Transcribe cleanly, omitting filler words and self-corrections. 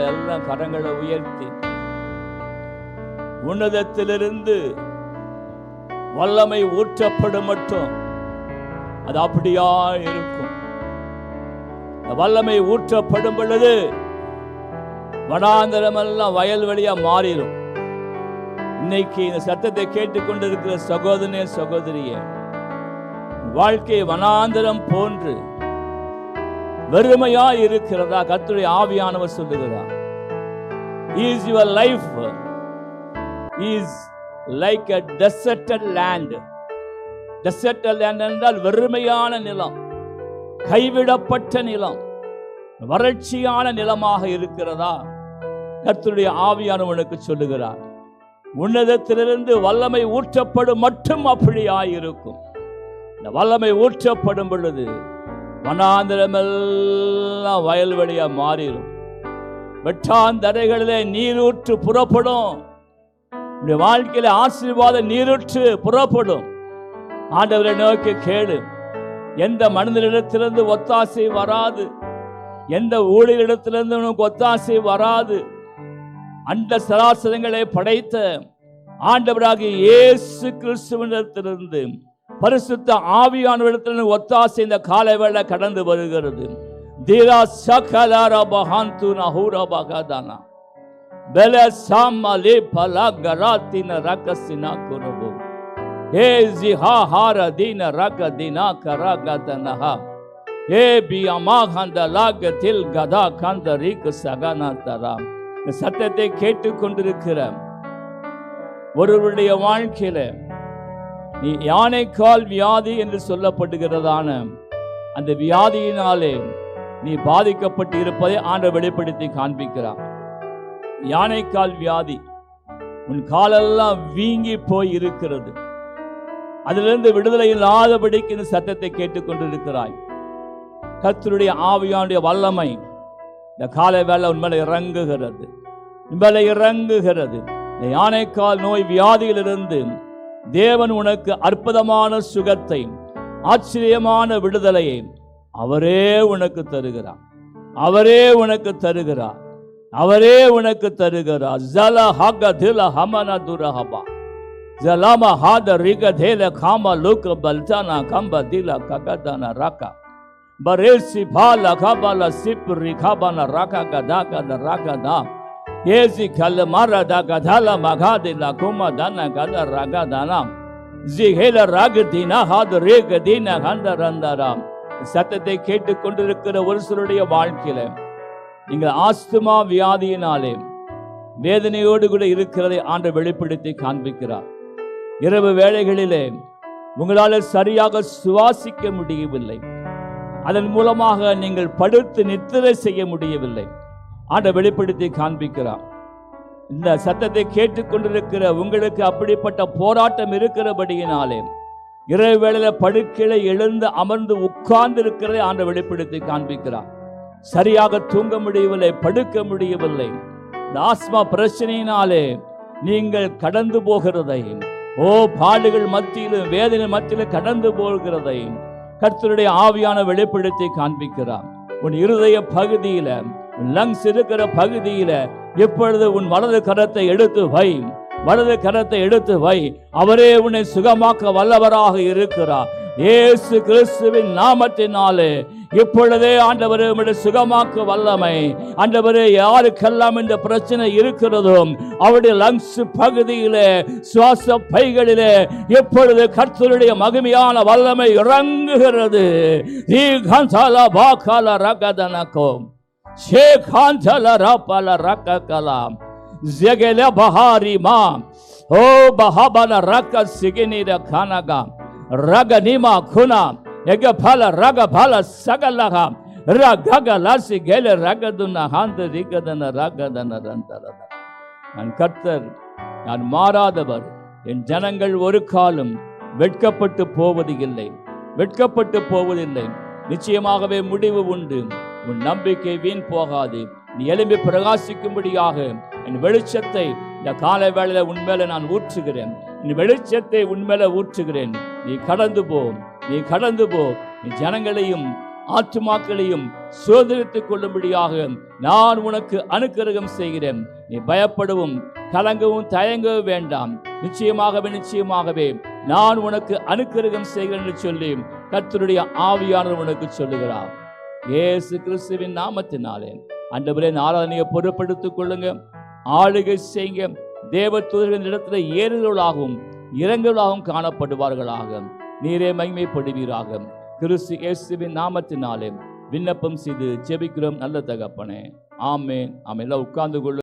எல்லாம் கரங்களை உயர்த்தி உன்னதத்திலிருந்து வல்லமை ஊற்றப்படும் மட்டும் அது அப்படியா இருக்கும். வல்லமை ஊற்றப்படும் பொழுது வனாந்தரமெல்லாம் வயல்வெளியா மாறிடும். இன்னைக்கு இந்த சத்தத்தை கேட்டுக்கொண்டிருக்கிற சகோதரனே சகோதரியே, வாழ்க்கை வனாந்தரம் போன்று வெறுமையா இருக்கிறதா? கர்த்தருடைய ஆவியானவர் சொல்லுகிறார், is your life is like a deserted land. deserted land என்றால் வெறுமையான நிலம், கைவிடப்பட்ட நிலம், வறட்சியான நிலமாக இருக்கிறதா? கர்த்தருடைய ஆவியானவனுக்கு சொல்லுகிறார், உன்னதத்திலிருந்து வல்லமை ஊற்றப்படும் மட்டும் அப்படியாயிருக்கும். இந்த வல்லமை ஊற்றப்படும் பொழுது வனாந்தரமெல்லாம் வயல்வெளியா மாறிடும். வெட்டாந்தரைகளிலே நீரூற்று புறப்படும். வாழ்க்கையில ஆசீர்வாத நீரூற்று புறப்படும். ஆண்டவரை நோக்கி கேளு. எந்த மனிதனிடத்திலிருந்து ஒத்தாசை வராது, எந்த ஊழியரிடத்திலிருந்து உனக்கு ஒத்தாசை வராது. அண்ட சராசரங்களை படைத்த ஆண்டவராகிய இயேசு கிறிஸ்துவினிடத்திலிருந்து பரிசுத்த ஆவியானவரிடத்திலிருந்து ஒத்தாசை இந்த காலவேளை கடந்து வருகிறது. தீரா சகலார பஹாந்து நஹூர பகதானா பெல சாமலே பலகராத்தின ரகசினா குரபு ஏ ஜிஹா ஹாரதீன ரகதினா கரகதனஹா ஏ பியமா ஹந்தலாக தில் கதா கந்தரிக் சகனா தரா. சத்தத்தை கேட்டுக்கொண்டிருக்கிற ஒருவருடைய வாழ்க்கையில நீ யானைக்கால் வியாதி என்று சொல்லப்படுகிறதான அந்த வியாதியினாலே நீ பாதிக்கப்பட்டு இருப்பதை ஆண்டவர் வெளிப்படுத்தி காண்பிக்கிறார். யானைக்கால் வியாதி, உன் காலெல்லாம் வீங்கி போய் இருக்கிறது. அதிலிருந்து விடுதலை இல்லாதபடிக்கு இந்த சத்தத்தை கேட்டுக்கொண்டிருக்கிறாய். கர்த்தருடைய ஆவியானுடைய வல்லமை இந்த காலை வேளை உண்மையில இறங்குகிறது, உண்மையில இறங்குகிறது. இந்த யானைக்கால் நோய் வியாதியிலிருந்து தேவன் உனக்கு அற்புதமான சுகத்தை, ஆச்சரியமான விடுதலையை அவரே உனக்கு தருகிறார். அவரே உனக்கு தருகிறார். அவரே உனக்கு தருகிறார். ஜல ஹக தில ஹமன துரஹபா ஜலம ஹாத ரிக தேல காம லுக பல்தனா கம்ப தில ககதன ரகா பரேசி பால கபல சிப் ரிகபன ரகா கதா கத ரகதா ஏசி கல்ல மரத கதல மகாதில குமதன கத ரகதனா ஜிஹேல ரகதினா ஹாத ரேக தின கந்தரந்தராம். சத்தத்தை கேட்டுக்கொண்டிருக்கிற ஒரு சிலருடைய வாழ்க்கையில நீங்கள் ஆஸ்துமா வியாதியினாலே வேதனையோடு கூட இருக்கிறதை ஆண்டவர் வெளிப்படுத்தி காண்பிக்கிறார். இரவு வேளைகளிலே உங்களால் சரியாக சுவாசிக்க முடியவில்லை, அதன் மூலமாக நீங்கள் படுத்து நித்திரை செய்ய முடியவில்லை. ஆண்டவர் வெளிப்படுத்தி காண்பிக்கிறார். இந்த சத்தத்தை கேட்டுக்கொண்டிருக்கிற உங்களுக்கு அப்படிப்பட்ட போராட்டம் இருக்கிறபடியினாலே இரவு வேளையில படுக்கையில எழுந்து அமர்ந்து உட்கார்ந்து இருக்கிறதை ஆண்டவர் வெளிப்படுத்தி காண்பிக்கிறார். சரியாக தூங்க முடியவில்லை, படுக்க முடியவில்லை. இந்த ஆஸ்மா பிரச்சனையினாலே நீங்கள் கடந்து போகிறதை, பாடுகள் மத்தியிலும் வேதனை மத்தியிலும் கடந்து போகிறதை கர்த்தருடைய ஆவியான வெளிப்படுத்தி காண்பிக்கிறார். உன் இருதய பகுதியில, லங்ஸ் இருக்கிற பகுதியில எப்பொழுது உன் வலது கரத்தை எடுத்து வை, வலது கரத்தை எடுத்து வை. அவரே உன்னை சுகமாக்க வல்லவராக இருக்கிறார். இயேசு கிறிஸ்துவின் நாமத்தினாலே இப்பொழுதே ஆண்டவரே உம்முடைய சுகமாக்க வல்லமை. ஆண்டவரே, யாருக்கெல்லாம் இந்த பிரச்சனை இருக்கிறதோ அவருடைய லங்ஸ் பகுதியிலே, சுவாச பைகளிலே எப்பொழுது கர்த்தருடைய மகிமையான வல்லமை இறங்குகிறது. ஜெகல பஹாரி மா ஓ பஹபன ரக சிகினிர கனகா ரகனிமா குனா எக பல ரக பல சகலக ரகக லசி கெல ரகதுன ஹந்த ரிகதன ரகதன ரந்தரத. நான் கர்த்தர், நான் மாறாதவர். என் ஜனங்கள் ஒரு காலம் வெட்கப்பட்டு போவது இல்லை, வெட்கப்பட்டு போவதில்லை. நிச்சயமாகவே முடிவு உண்டு. உன் நம்பிக்கை வீண் போகாது. நீ எழும்பி பிரகாசிக்கும்படியாக என் வெளிச்சத்தை இந்த கால வேளையில உன்மேல நான் ஊற்றுகிறேன். என் வெளிச்சத்தை உன்மேல ஊற்றுகிறேன். நீ கடந்து போ, நீ கடந்து போ. நீ ஜனங்களையும் ஆத்துமாக்களையும் சுதந்திரித்துக் கொள்ளும்படியாக நான் உனக்கு அனுக்கிரகம் செய்கிறேன். நீ பயப்படவும் கலங்கவும் தயங்கவும் வேண்டாம். நிச்சயமாகவே நான் உனக்கு அனுக்கிரகம் செய்கிறேன் என்று சொல்லி கர்த்தருடைய ஆவியானவர் உனக்கு சொல்லுகிறார். இயேசு கிறிஸ்துவின் நாமத்தினாலே ஆண்டவரே ஆராதனையை பொறுப்படுத்திக் கொள்ளுங்க, ஆளுகை செய்யுங்க. தேவ தூதர்களின் இடத்துல ஏறுதலாகவும் இறங்குதலாகவும் காணப்படுவார்களாக. நீரே மகிமைப்படுவீராக. கிறிஸ்து இயேசுவின் நாமத்தினாலே விண்ணப்பம் செய்து ஜெபிக்கிறோம் நல்ல தகப்பனே. ஆமென். ஆமென். எல்லாம் உட்கார்ந்து கொள்ளுங்க.